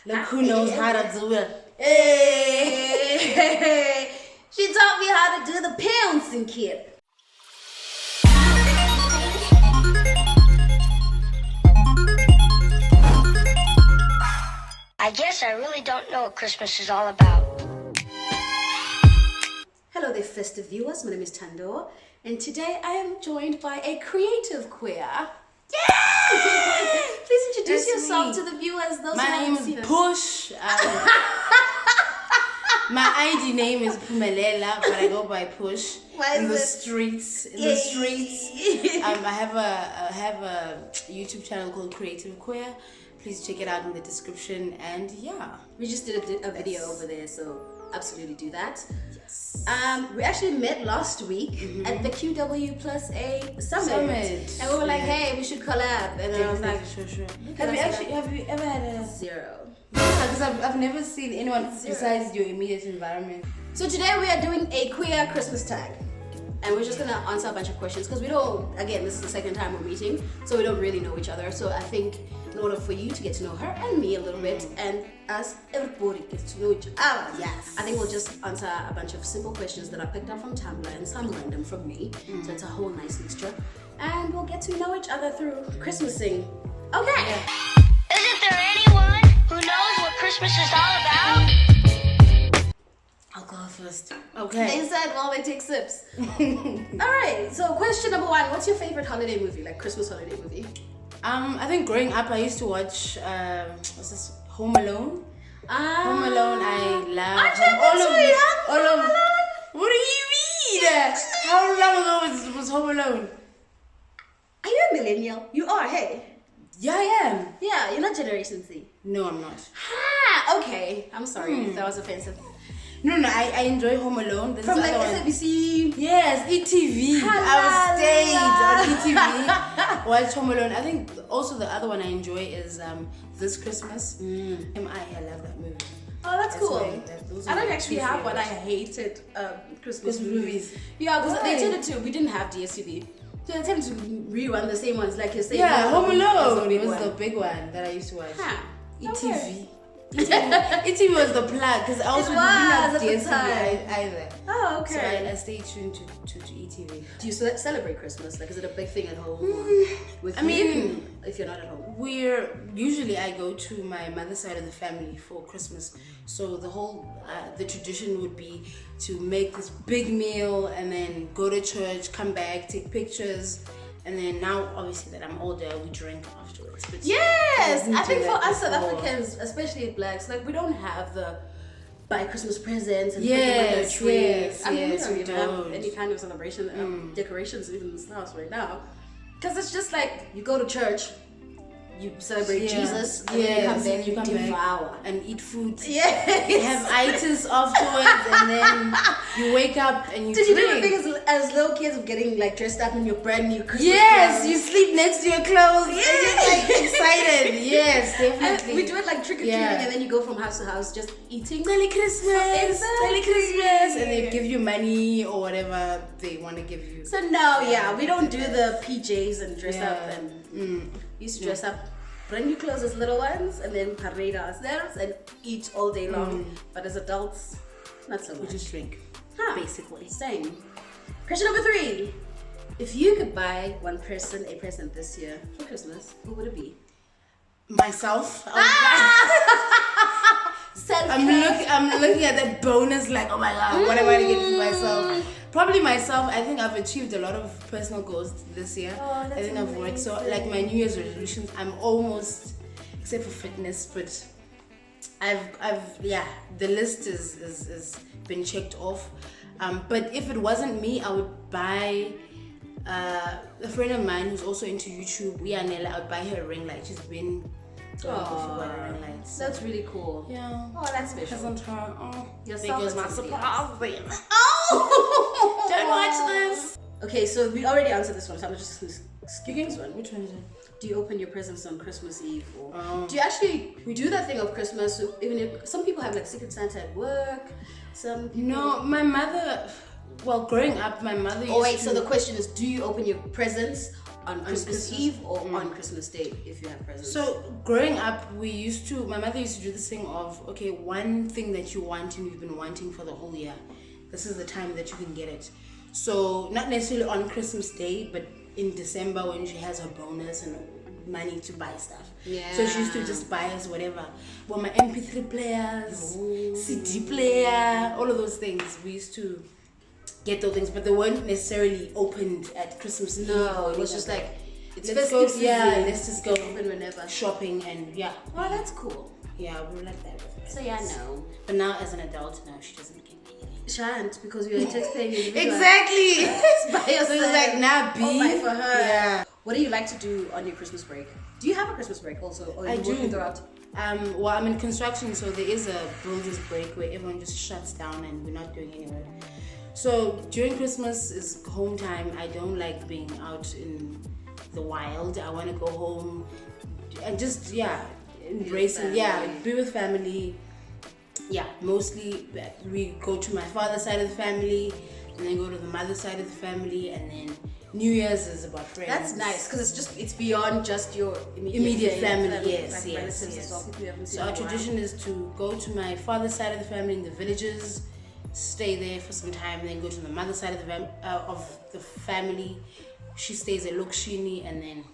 Look who knows how to do it. Hey. She taught me how to do the pouncing kid. I guess I really don't know what Christmas is all about. Hello there, festive viewers. My name is Tando, and today I am joined by a creative queer. Please introduce yourself to the viewers. My name is Push. My ID name is Pumelela, but I go by Push. In the streets. I have a YouTube channel called Creative Queer. Please check it out in the description. And yeah, we just did a video over there, so absolutely do that. Yes. We actually met last week at the QW Plus A Summit. And we were like, hey, we should collab. And I was like, sure. Have you ever had a zero? Yeah, because I've never seen anyone besides your immediate environment. So today we are doing a queer Christmas tag. And we're just gonna answer a bunch of questions because we don't, again, this is the second time we're meeting, so we don't really know each other. So I think in order for you to get to know her and me a little bit, and us, everybody gets to know each other. Yes. I think we'll just answer a bunch of simple questions that I picked up from Tumblr and some random from me. So it's a whole nice mixture. And we'll get to know each other through Christmasing. Okay. Yeah. Isn't there anyone who knows what Christmas is all about? I'll go first. Okay. They said while they take sips. Alright, so question number one. What's your favorite holiday movie, like Christmas holiday movie? I think growing up I used to watch what's this? Home Alone. Home Alone, I love. All of what do you mean? How long ago was Home Alone? Are you a millennial? You are, hey. Yeah, I am. Yeah, you're not Generation Z. No, I'm not. Ha! Okay, I'm sorry if that was offensive. No, I enjoy Home Alone. From like SABC. Yes, ETV. I was stayed on ETV. Watch Home Alone. I think also the other one I enjoy is This Christmas. I love that movie. Oh, that's cool. I don't actually have one. I hated Christmas movies. Yeah, because they tended to. We didn't have DSTV. So they tended to rerun the same ones, like you're saying. Yeah, Home Alone was the big one that I used to watch. ETV. Okay. ETV was the plug because I also didn't have DSTV either. Oh, okay. So I stay tuned to ETV. Do you celebrate Christmas? Like, is it a big thing at home? With if you're not at home? Usually I go to my mother's side of the family for Christmas. So the whole the tradition would be to make this big meal and then go to church, come back, take pictures. And then now, obviously, that I'm older, we drink afterwards. But yes, I think for us South Africans, especially blacks, like we don't have the buy Christmas presents and put them on the trees. I mean, we don't even have any kind of celebration decorations even in this house right now, because it's just like you go to church, you celebrate Jesus, and then you come back, you devour and eat food. Yes. You have itis afterwards, and then you wake up and you Did drink. you do the thing as little kids of getting like dressed up in your brand new Christmas clothes? You sleep next to your clothes and you're like excited. Yes, definitely. And we do it like trick-or-treating and then you go from house to house just eating. Merry Christmas! Merry Christmas! And they give you money or whatever they want to give you. So no, we don't do the PJs and dress up and we used to dress up brand new clothes as little ones and then parade ourselves and eat all day long. But as adults, not so much. We just drink. Basically. Same. Question number 3. If you could buy one person a present this year for Christmas, what would it be? Myself. I'm looking at that bonus like, oh my god, what am I going to get for myself? Probably myself. I think I've achieved a lot of personal goals this year. I think I've worked so like my New Year's resolutions. I'm almost, except for fitness, but the list is been checked off. But if it wasn't me, I would buy a friend of mine who's also into YouTube. Nella, I would buy her a ring light. She's been going for ring lights. That's really cool. Yeah. Oh, that's special. Present her. Yourself is my surprise. Oh! Don't watch this. Okay, so we already answered this one, so I'm just skipping this one. Which one is it? Do you open your presents on Christmas Eve? Or do you actually do that thing of Christmas? So even if some people have like Secret Santa at work, some people... No, my mother. Well, growing up, my mother. So the question is, do you open your presents on Christmas Eve or on Christmas Day if you have presents? So growing up, my mother used to do this thing of, okay, one thing that you want and you've been wanting for the whole year, this is the time that you can get it. So not necessarily on Christmas Day, but in December when she has her bonus and money to buy stuff. Yeah. So she used to just buy us whatever. Well, my MP3 players, CD player, all of those things. We used to get those things, but they weren't necessarily opened at Christmas Eve. No, it was just like, it's let's go, season. let's just go open whenever. shopping and yeah. Oh, that's cool. Yeah, we were like that with her. So yeah, no. But now as an adult, no, she doesn't give me anything. Shan't, because we were taxpaying individual. Exactly. By yourself. So it's like, nah, B. Or buy for her. Yeah. What do you like to do on your Christmas break? Do you have a Christmas break also? Or I you do. working throughout? Well, I'm in construction, so there is a builder's break where everyone just shuts down and we're not doing any work. So during Christmas is home time. I don't like being out in the wild. I want to go home and just embrace it. Be with family. Yeah, mostly we go to my father's side of the family and then go to the mother's side of the family, and then New Year's is about friends. That's nice because it's beyond just your immediate family. Yes, like yes, relatives yes. as well, people you haven't seen So our in a while. tradition is to go to my father's side of the family in the villages, stay there for some time, and then go to the mother's side of the family. She stays at Lokshini, and then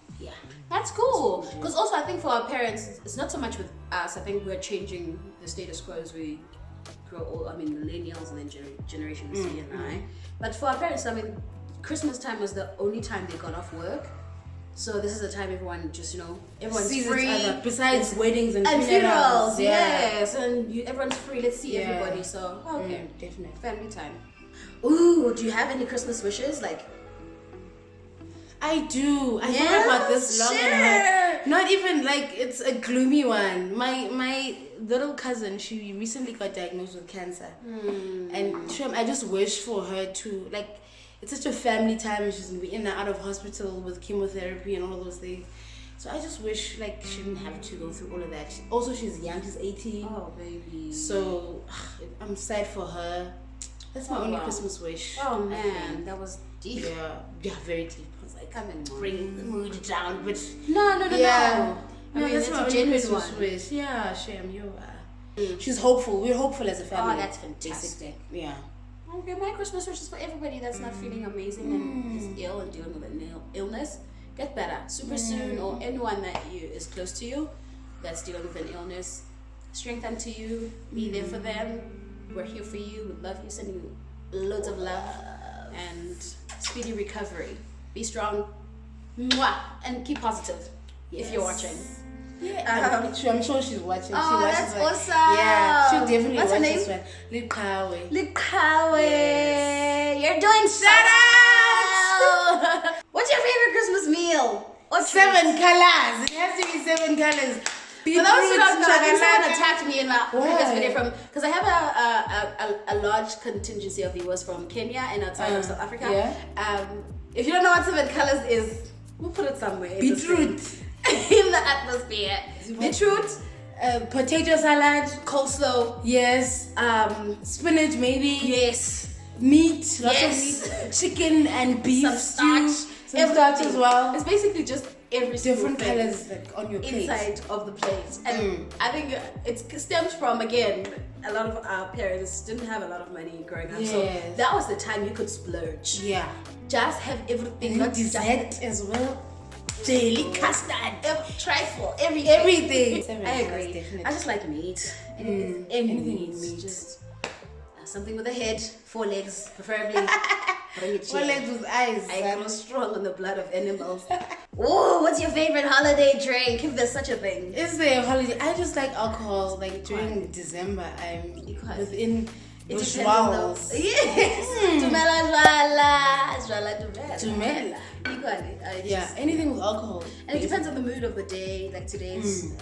That's cool. Because also I think for our parents, it's not so much with us. I think we're changing the status quo as we grow old. I mean, millennials and then Generation Z and I. But for our parents, I mean, Christmas time was the only time they got off work. So this is the time everyone just, everyone's sees free. each other. Besides weddings and funerals, yeah. yes. And everyone's free. Let's see everybody. So, okay. Definitely. Family time. Ooh, do you have any Christmas wishes? Like, I do. I thought about this long and hard. Not even like it's a gloomy one. My little cousin, she recently got diagnosed with cancer, and I just wish for her to it's such a family time, and she's gonna be in and out of hospital with chemotherapy and all of those things. So I just wish she didn't have to go through all of that. Also, she's young. She's 18. oh baby. So I'm sad for her. That's my only Christmas wish. Oh man, that was deep. Yeah, very deep. I was like, Come in, bring the mood down, but No. yeah. I mean, that's it's my a only genuine Christmas one. wish. Yeah, Shem, you are. She's hopeful. We're hopeful as a family. Oh, that's fantastic. Yeah. Okay, my Christmas wishes for everybody that's not feeling amazing and is ill and dealing with an illness. Get better super soon, or anyone that is close to you that's dealing with an illness. Strength unto you. Be there for them. We're here for you. We love you. Sending you loads of love and speedy recovery. Be strong. Mwah! And keep positive if you're watching. Yeah, I'm sure she's watching. Oh, she that's watches awesome. Yeah, she'll definitely What's her watch name? this one. Likawe. Likawe. You're doing shout out. What's your favorite Christmas meal? Or 7 colors. It has to be 7 colors. For those who don't know, I think someone chocolate. attacked me in my previous Why? video because I have a large contingency of viewers from Kenya and outside of South Africa. Yeah. If you don't know what 7 colors is, we'll put it somewhere. in this Beetroot. thing. In the atmosphere. Beetroot, Potato salad. coleslaw, Yes. Spinach maybe. yes, Meat. Lots Yes. of meat. Chicken and beef some stew. starch, Some starch as everything. well. It's basically just every Different single thing colors on your plate. inside of the plate, and I think it stems from, again, a lot of our parents didn't have a lot of money growing up, so Yes. that was the time you could splurge. Yeah. Just have everything, And not dessert as well. Jelly custard. trifle, everything. 7 I colors, agree. definitely. I just like meat. Anything Anything meat. Just something with a head, 4 legs, preferably. Bring it One here. legs with eyes. I grow strong in the blood of animals. Oh, what's your favorite holiday drink? If there's such a thing. Is there a holiday? I just like alcohol. Like during December, I'm Equal. within It those depends on walls. the... Yes! Tumela jwala. Jwala tumela. Tumela. Equally. Yeah, anything with alcohol. And it depends on the mood of the day. Like today's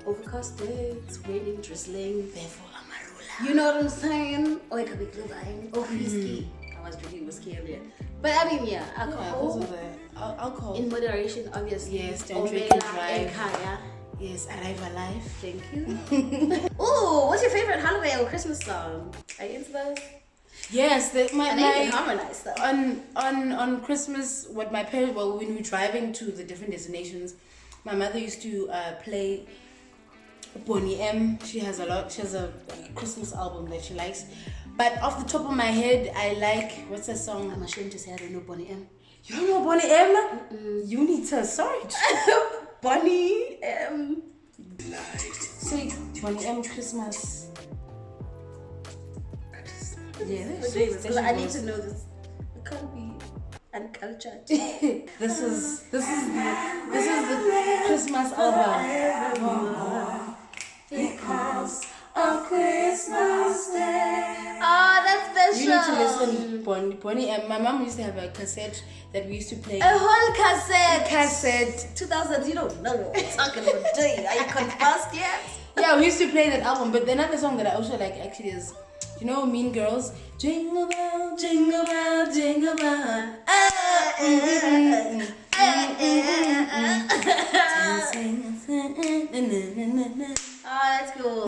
overcast day. It's raining, drizzling. Therefore, amarula. You know what I'm saying? Or it could be glühwein or whiskey. I was drinking whiskey earlier. But I mean, yeah, Yeah, alcohol. those are the alcohol. In moderation, obviously. Yes, don't Omega drink and drive. and Kaya. Yes, arrive alive. Thank you. Ooh, what's your favorite holiday or Christmas song? Are you into those? Yes, and they can harmonize stuff. On Christmas, what my parents, well, when we were driving to the different destinations, my mother used to play Bonnie M. She has a Christmas album that she likes. But off the top of my head, I like, what's that song? I'm ashamed to say I don't know Bonnie M. You don't know Bonnie M? You need to search. Bonnie M. Say Bonnie M Christmas. Yeah, because I need to know this. I can't be uncultured. This is the Christmas album. Because of Christmas Day. Oh, that's special. You need to listen, Bonnie. And my mom used to have a cassette that we used to play. A whole cassette. 2000. You don't know what we're talking about. Are you confessed yet? Yeah, we used to play that album. But another song that I also like actually is, you know, Mean Girls. Jingle bell, jingle bell, jingle bell. Oh, that's cool.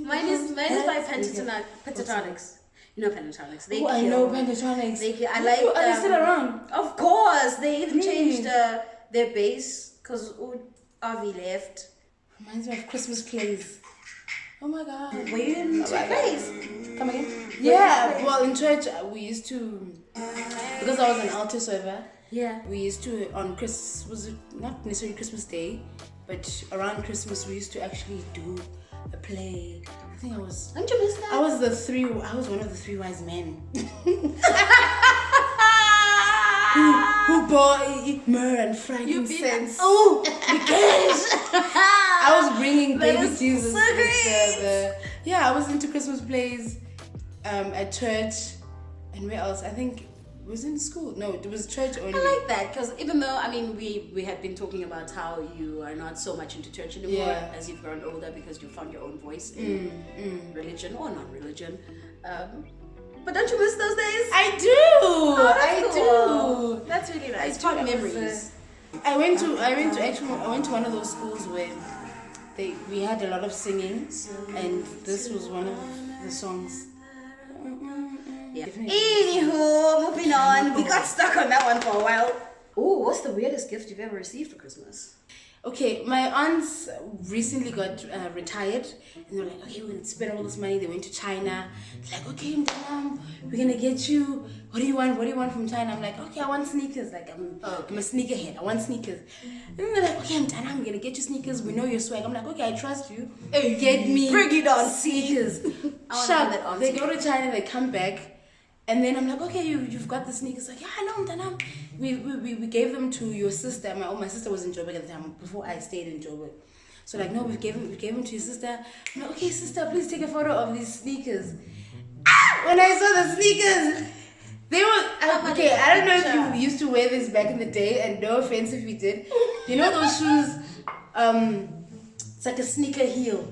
Mine is by Pentatonics. You know Pentatonics. Oh, I know Pentatonics. I like. Are they still around? Of course, they even changed their bass because Avi left. Reminds me of Christmas plays. Oh my God. Were you in plays? Come again? Yeah. Well, in church we used to, because I was an altar server. Yeah. We used to on Christmas, was it not necessarily Christmas Day, but around Christmas we used to actually do a play. I think I was. Don't you miss that? I was one of the three wise men. who bore myrrh and frankincense. Oh, because I was bringing baby Jesus. So great. I was into Christmas plays at church, and where else? I think it was in school. No, it was church only. I like that because even though we had been talking about how you are not so much into church anymore as you've grown older because you found your own voice in religion or non-religion. But don't you miss those days? I do. Oh, I cool. do. That's really nice. It's fun memories. I went to one of those schools where we had a lot of singing, and this was one of the songs. Yeah. Anywho, moving on. We got stuck on that one for a while. Oh, what's the weirdest gift you've ever received for Christmas? Okay, my aunts recently got retired, and they were like, okay, we're gonna spend all this money. They went to China. They're like, okay, Mom, we're gonna get you. What do you want from China? I'm like, okay, I want sneakers. Like, I'm a sneakerhead. I want sneakers. And they're like, okay, I'm gonna get you sneakers. We know your swag. I'm like, okay, I trust you. Get me, bring it on, sneakers. Shut. They go to China. They come back. And then I'm like, okay, you've got the sneakers. Like, yeah, I know, Mtanam. We gave them to your sister. My sister was in Joburg at the time, before I stayed in Joburg. So like, no, we gave them to your sister. I'm like, okay, sister, please take a photo of these sneakers. When I saw the sneakers, they were, okay, I don't know if you used to wear this back in the day, and no offense if you did. You know those shoes, it's like a sneaker heel.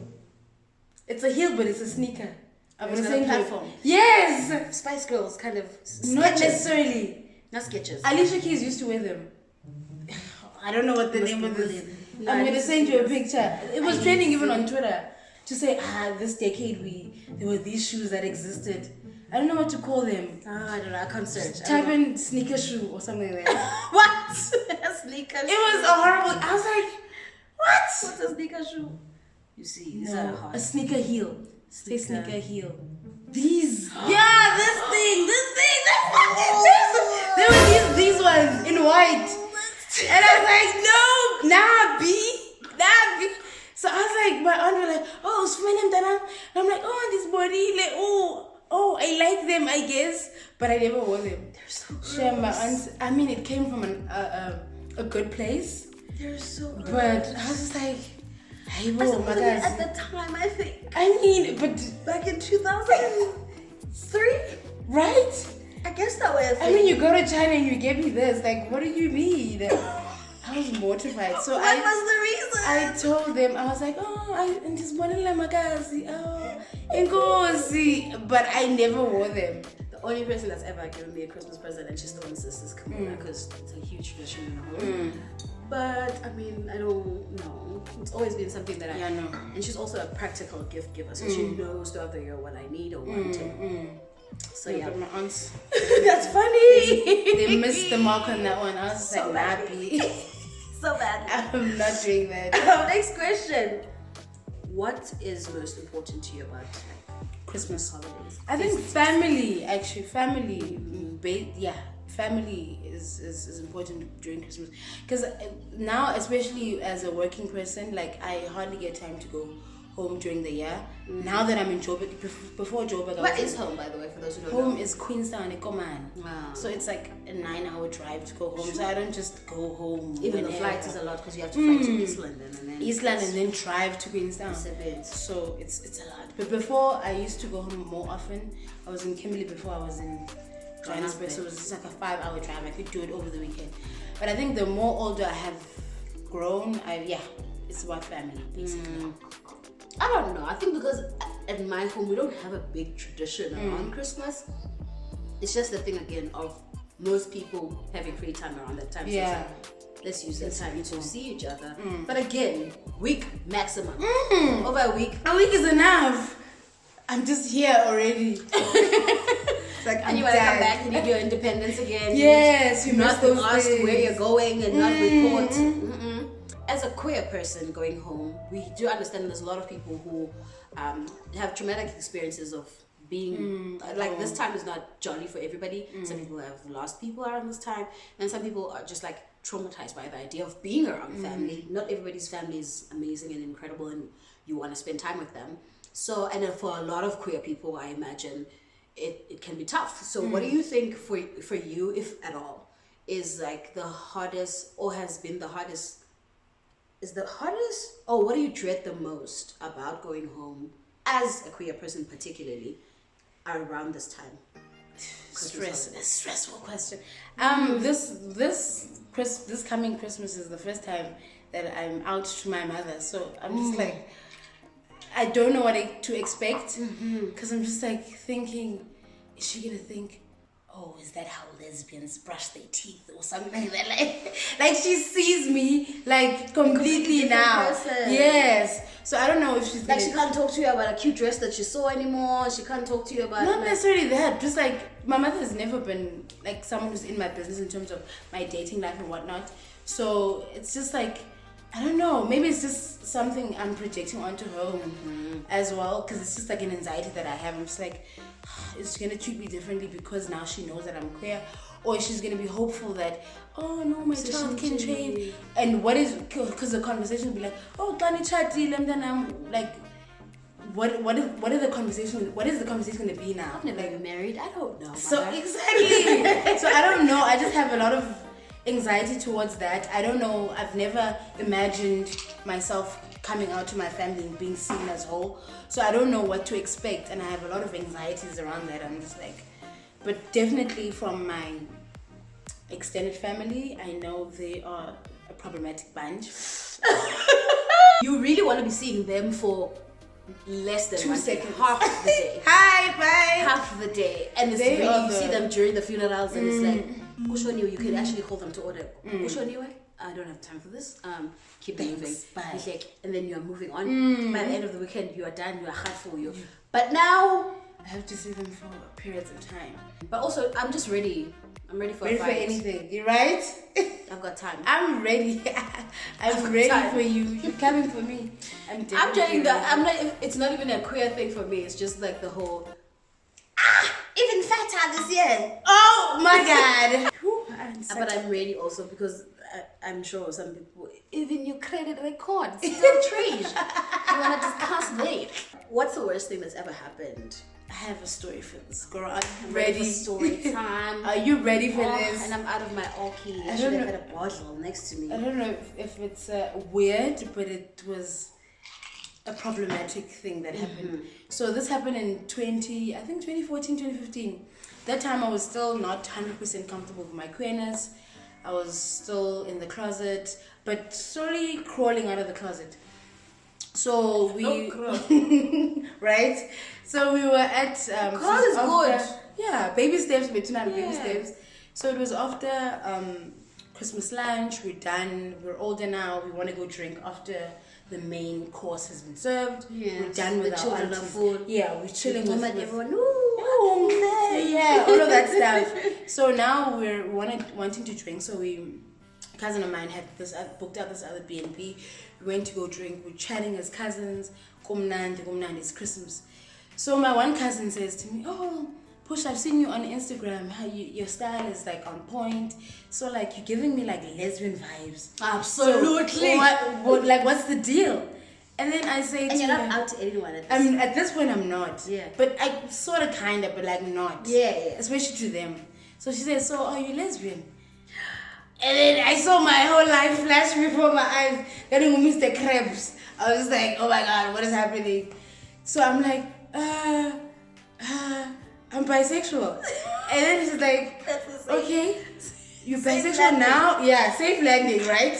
It's a heel, but it's a sneaker. I'm gonna say platform. Yes! Spice Girls, kind of. Not necessarily. Not Skechers. Alicia Keys used to wear them. I don't know what the name of this. I'm gonna send you a picture. It was trending even on Twitter to say, this decade there were these shoes that existed. I don't know what to call them. I don't know. I can't search. Type in sneaker shoe or something like that. What? A sneaker shoe? It was a horrible. I was like, what? What's a sneaker shoe? You see, a sneaker heel. Say sneaker heel. These. Yeah, this thing. There were these ones in white. And I was like, no, nah, B. So I was like, my aunt was like, oh, Sumene Mtanam. And I'm like, oh, this body, like, oh, I like them, I guess. But I never wore them. They're so Share my aunt. I mean, it came from a good place. They're so gross. But I was just like, hey, at the time, I think. I mean, but back in 2003, right? I guess that way. I mean, you go to China and you give me this. Like, what do you mean? I was mortified. So what was the reason? I told them, I was like, I just wanted to Ngozi. But I never wore them. The only person that's ever given me a Christmas present, and she's the one sisters Kamuna, because it's a huge tradition in the home. But I mean, I don't know. It's always been something that I know. And she's also a practical gift giver, so she knows throughout the year what I need or want. So yeah, my aunts. that's funny. They missed the mark on that one. I was So like, bad. nappy. So bad. I'm not doing that. Next question. What is most important to you about Christmas holidays? I think family, actually, family. Family is important during Christmas. Because now, especially as a working person, like I hardly get time to go home during the year. Now that I'm in Joburg, before Joburg, What is home, by the way, for those who don't know? home is Queenstown, Ekoman. Wow. So it's like a 9-hour drive to go home. So I don't just go home. Even the whenever. flight is a lot because you have to fly to East London and then Drive to Queenstown. It's a bit. So it's a lot. But before, I used to go home more often. I was in Kimberley before I was in Johannesburg, so it was just like a 5-hour drive. I could do it over the weekend. But I think the more older I have grown, it's about family, basically. I don't know. I think because at my home we don't have a big tradition around Christmas. It's just the thing again of most people having free time around that time. Yeah. So it's like, let's use that time to see each other. But again, week maximum. Over a week. A week is enough. I'm just here already. It's like And you want to come back and you do your independence again. Yes, you must not be those asked days. where you're going and not report. As a queer person going home, we do understand there's a lot of people who have traumatic experiences of being like this time is not jolly for everybody. Some people have lost people around this time, and some people are just like traumatized by the idea of being around family. Not everybody's family is amazing and incredible, and you want to spend time with them. So, and then for a lot of queer people, I imagine it can be tough. So, what do you think for you, if at all, is like the hardest or has been the hardest? Is the hardest, or what do you dread the most about going home as a queer person, particularly around this time? Stressful question. This coming Christmas is the first time that I'm out to my mother, so I'm just like, I don't know what to expect, because I'm just like thinking, is she gonna think, oh, is that how lesbians brush their teeth or something like that? Like she sees me like completely now. Person. Yes. So I don't know if she's like she can't talk to you about a cute dress that she saw anymore. She can't talk to you about not necessarily that. Just like my mother has never been like someone who's in my business in terms of my dating life and whatnot. So it's just like, I don't know. Maybe it's just something I'm projecting onto her as well, because it's just like an anxiety that I have. I'm just like, is she gonna treat me differently because now she knows that I'm queer, or she's gonna be hopeful that, oh no, my child can change. And what is, because the conversation will be like, oh, Tani Chati, and then I'm like, what is the conversation gonna be now? I've never been married. I don't know. So exactly. So I don't know. I just have a lot of anxiety towards that. I don't know. I've never imagined myself coming out to my family and being seen as whole. So I don't know what to expect, and I have a lot of anxieties around that. I'm just like, but definitely from my extended family, I know they are a problematic bunch. You really want to be seeing them for less than 2 seconds, half the day. Hi, bye. Half the day, and it's They really, are you see them during the funerals, and it's like, Kushoniwe, you could actually call them to order. Kushoniwe, I don't have time for this. Keep moving. Bye. It's like, and then you are moving on. By the end of the weekend, you are done. You are hard for you. But now I have to see them for periods of time. But also, I'm just ready. I'm ready for a Ready for fight. anything. You right? I've got time. I'm ready. I'm ready time. for you. You're coming for me. I'm telling that I'm not. It's not even a queer thing for me. It's just like the whole. Even fatter this year. Oh my god. But I'm ready also because I'm sure some people, even your credit record still trash. You want to discuss that? What's the worst thing that's ever happened? I have a story for this, girl. I'm Ready ready. for story time. Are you ready for this? And I'm out of my Orky. I I should don't have had a bottle next to me. I don't know if it's weird, but it was a problematic thing that happened. So this happened in 2014, 2015. That time I was still not 100% comfortable with my queerness. I was still in the closet, but slowly crawling out of the closet. So we, right? So we were at Crawl is good. Yeah, baby steps, but not baby steps. So it was after Christmas lunch. We're done. We're older now. We want to go drink after the main course has been served. Yes. We're done with the our children aunties. are food. Yeah, we're chilling with everyone. yeah, Yeah, all of that stuff. So now we're wanting to drink. So a cousin of mine had this booked out this other B&B. We went to go drink. We're chatting as cousins. Kumnandi, it's Christmas. So my one cousin says to me, "Oh, Push, I've seen you on Instagram. How your style is like on point. So like you're giving me like lesbian vibes." Absolutely. So, what's the deal? And then I say, and you're not out to anyone at this. At this point, I'm not. Yeah. But I sort of, kind of, but like not. Yeah. Especially to them. So she says, "So are you lesbian?" And then I saw my whole life flash before my eyes. Then we missed the crabs. I was just like, "Oh my God, what is happening?" So I'm like, I'm bisexual. And then she's like, "Okay, you're bisexual now?" Yeah, safe landing, right?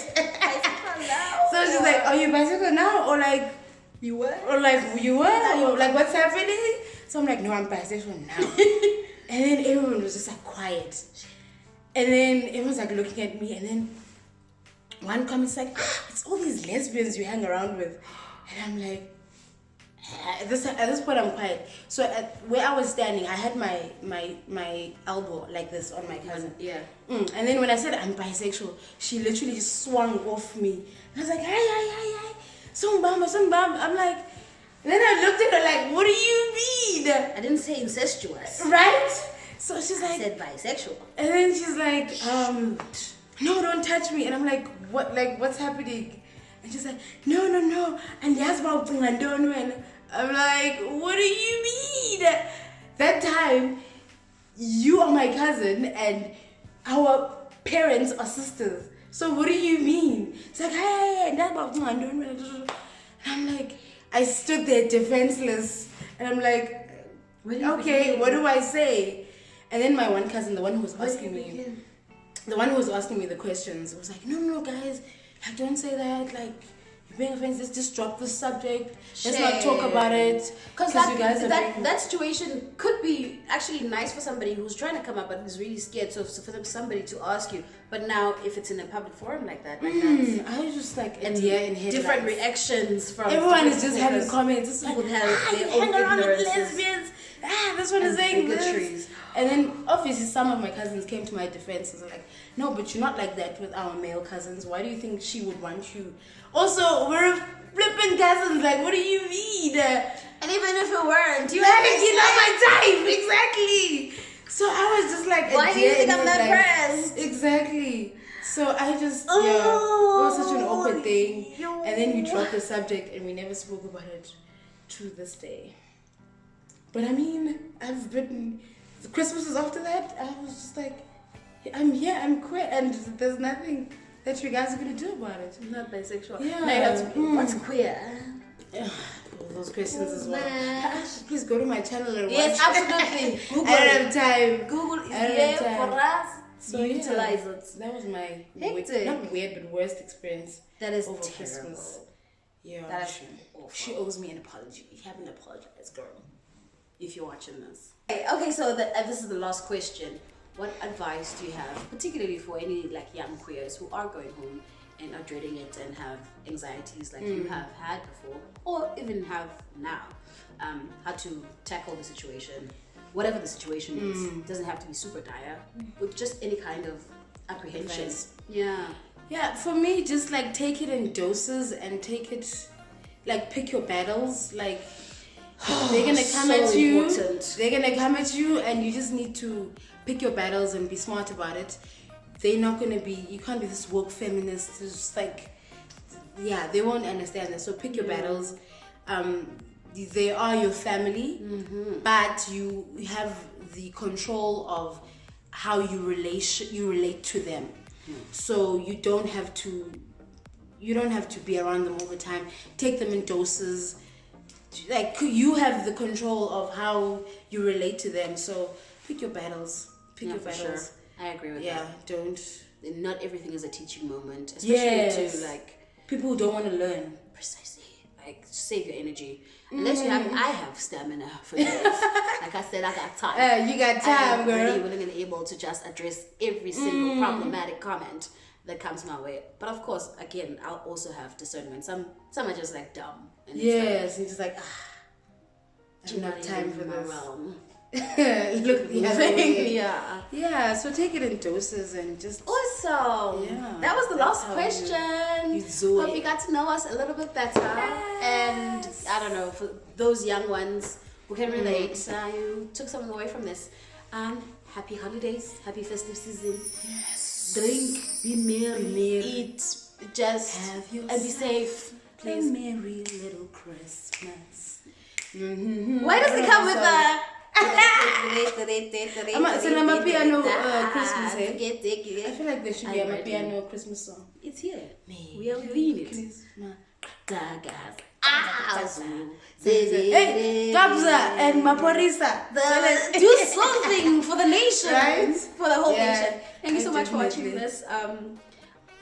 So she's like, "Are you bisexual now?" Or like, "You were?" Or like, "You were?" Or like, "What's happening?" So I'm like, "No, I'm bisexual now." And then everyone was just like quiet. And then everyone's like looking at me. And then one comment's like, "It's all these lesbians you hang around with." And I'm like, at this point I'm quiet. So where I was standing, I had my elbow like this on my cousin. Yeah. And then when I said I'm bisexual, she literally swung off me. And I was like, "Hi. Songbamba. I'm like, then I looked at her like, "What do you mean?" I didn't say incestuous. Right? So she's like, I said bisexual. And then she's like, "No, don't touch me." And I'm like, "What? Like, what's happening?" And she's like, No. And yes, I'm like, "What do you mean?" That time, you are my cousin and our parents are sisters. So what do you mean? It's like, "Hey, and I'm like, I stood there defenseless. And I'm like, "Okay, what do I say?" And then my one cousin, the one who was asking me the questions, was like, No, guys, like, don't say that. Like, you're being offensive. Let's just drop the subject. Let's not talk about it. Because that situation could be actually nice for somebody who's trying to come up but is really scared. So for somebody to ask you. But now, if it's in a public forum like that, that's... I was just like, and different reactions from... Everyone is just having comments. It's like, people have their own hang around with ignorances. lesbians. This one is saying this. And then obviously some of my cousins came to my defense and were like, "No, but you're not like that with our male cousins. Why do you think she would want you? Also, we're flipping cousins. Like, what do you mean?" And even if it weren't, you're not my type. Exactly. So I was just like, why do you think I'm not pressed? Exactly. So I just, it was such an awkward thing. And then we dropped the subject and we never spoke about it to this day. But I mean, I've been, the Christmases after that, I was just like, I'm queer, and there's nothing that you guys are going to do about it. I'm not bisexual. Yeah. No, you have to, what's queer? All those questions as well. Please go to my channel and watch. Yes, absolutely. Google. I don't have time. Google is there for us. So utilize it. That was my hectic. weird but worst experience. That is over terrible. Christmas. Yeah, that's awful. She owes me an apology. You haven't apologized, girl. If you're watching this. Okay, so this is the last question. What advice do you have, particularly for any like young queers who are going home and are dreading it and have anxieties like you have had before, or even have now? How to tackle the situation, whatever the situation is. Doesn't have to be super dire, with just any kind of apprehension. Advice. Yeah, for me, just like take it in doses and take it, like, pick your battles. Like, they're gonna come at you. Important. They're gonna come at you, and you just need to pick your battles and be smart about it. They're not gonna be. You can't be this woke feminist. It's just like, they won't understand that. So pick your battles. They are your family, but you have the control of how you relate to them. So you don't have to be around them all the time. Take them in doses. Like, you have the control of how you relate to them. So pick your battles. Pick your battles. Sure. I agree with that. Yeah, don't. Not everything is a teaching moment, especially to like people who don't want to learn. Precisely. Like, save your energy. Unless you have, I have stamina for this. Like I said, I got time. You got time, girl. I'm really willing and able to just address every single problematic comment that comes my way. But of course, again, I'll also have discernment. Some are just like dumb. And yes, it's just like, I do don't have time for this. Realm. look the other way. Yeah. Yeah, so take it in doses and just Awesome. Yeah, That was the last that's how question. you do Hope it. you got to know us a little bit better. And I don't know, for those young ones who can relate, you took something away from this. Happy holidays, happy festive season. Yes. Drink, be merry, eat, just Have and be safe. Please. A merry little Christmas. Why does it come with the I'm a piano Christmas, eh? I I feel like there should be a piano Christmas song. It's here. Me. We are in it. Christmas. Hey, Gabza and Maporisa. do something for the nation, Right? for the whole Yeah, nation. Thank you so much for watching definitely. this.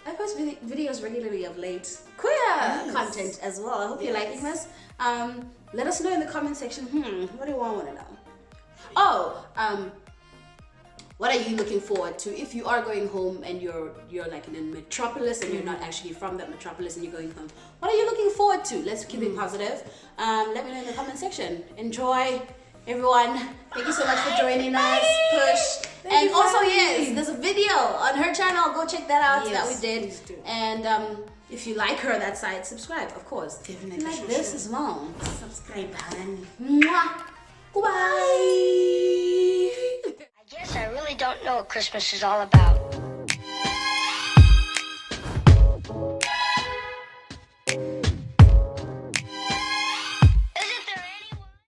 I post videos regularly of late, queer content as well. I hope you're liking this. Let us know in the comment section. What do you want to know? Oh, what are you looking forward to if you are going home and you're like in a metropolis and you're not actually from that metropolis and you're going home? What are you looking forward to? Let's keep it positive. Let me know in the comment section. Enjoy, everyone. Thank you so much for joining us. Push. And also, yes, there's a video on her channel. Go check that out that we did. Please do. And if you like her that side, subscribe, of course. Definitely, Like sure, this sure. as well. Subscribe, honey. Mwah. Goodbye. I guess I really don't know what Christmas is all about.